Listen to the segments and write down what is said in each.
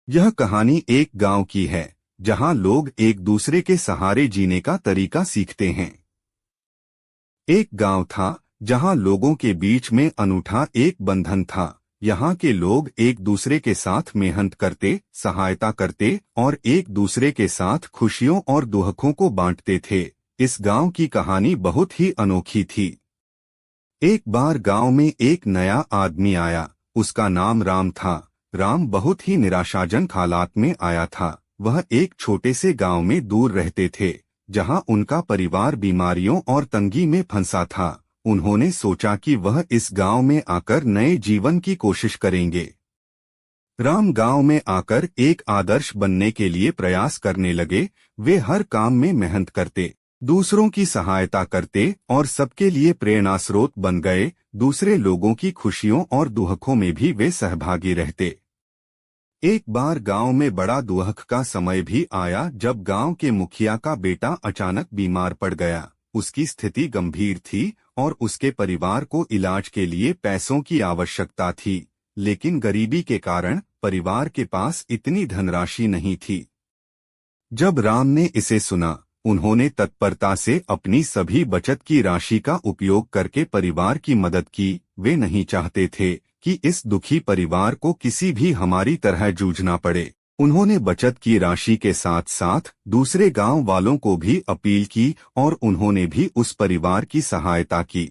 यह कहानी एक गांव की है जहां लोग एक दूसरे के सहारे जीने का तरीका सीखते हैं। एक गांव था जहां लोगों के बीच में अनूठा एक बंधन था। यहाँ के लोग एक दूसरे के साथ मेहनत करते, सहायता करते और एक दूसरे के साथ खुशियों और दुखों को बांटते थे। इस गांव की कहानी बहुत ही अनोखी थी। एक बार गांव में एक नया आदमी आया। उसका नाम राम था। राम बहुत ही निराशाजनक हालात में आया था। वह एक छोटे से गांव में दूर रहते थे, जहां उनका परिवार बीमारियों और तंगी में फंसा था। उन्होंने सोचा कि वह इस गांव में आकर नए जीवन की कोशिश करेंगे। राम गांव में आकर एक आदर्श बनने के लिए प्रयास करने लगे। वे हर काम में मेहनत करते, दूसरों की सहायता करते और सबके लिए प्रेरणा स्रोत बन गए। दूसरे लोगों की खुशियों और दुखों में भी वे सहभागी रहते। एक बार गांव में बड़ा दुख का समय भी आया जब गांव के मुखिया का बेटा अचानक बीमार पड़ गया। उसकी स्थिति गंभीर थी और उसके परिवार को इलाज के लिए पैसों की आवश्यकता थी, लेकिन गरीबी के कारण परिवार के पास इतनी धनराशि नहीं थी। जब राम ने इसे सुना, उन्होंने तत्परता से अपनी सभी बचत की राशि का उपयोग करके परिवार की मदद की। वे नहीं चाहते थे कि इस दुखी परिवार को किसी भी हमारी तरह जूझना पड़े। उन्होंने बचत की राशि के साथ साथ दूसरे गांव वालों को भी अपील की और उन्होंने भी उस परिवार की सहायता की।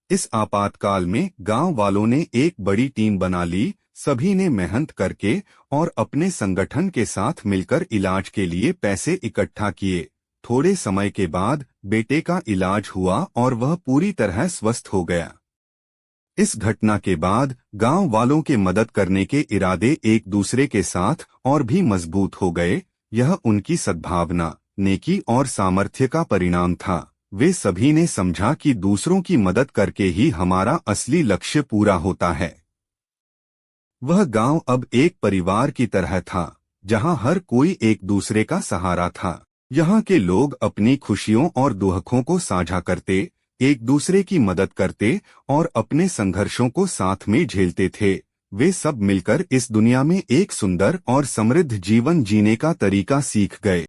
इस आपातकाल में गांव वालों ने एक बड़ी टीम बना ली। सभी ने मेहनत करके और अपने संगठन के साथ मिलकर इलाज के लिए पैसे इकट्ठा किए। थोड़े समय के बाद बेटे का इलाज हुआ और वह पूरी तरह स्वस्थ हो गया। इस घटना के बाद गांव वालों के मदद करने के इरादे एक दूसरे के साथ और भी मजबूत हो गए। यह उनकी सद्भावना, नेकी और सामर्थ्य का परिणाम था। वे सभी ने समझा कि दूसरों की मदद करके ही हमारा असली लक्ष्य पूरा होता है। वह गांव अब एक परिवार की तरह था, जहां हर कोई एक दूसरे का सहारा था। यहाँ के लोग अपनी खुशियों और दुखों को साझा करते, एक दूसरे की मदद करते और अपने संघर्षों को साथ में झेलते थे। वे सब मिलकर इस दुनिया में एक सुंदर और समृद्ध जीवन जीने का तरीका सीख गए।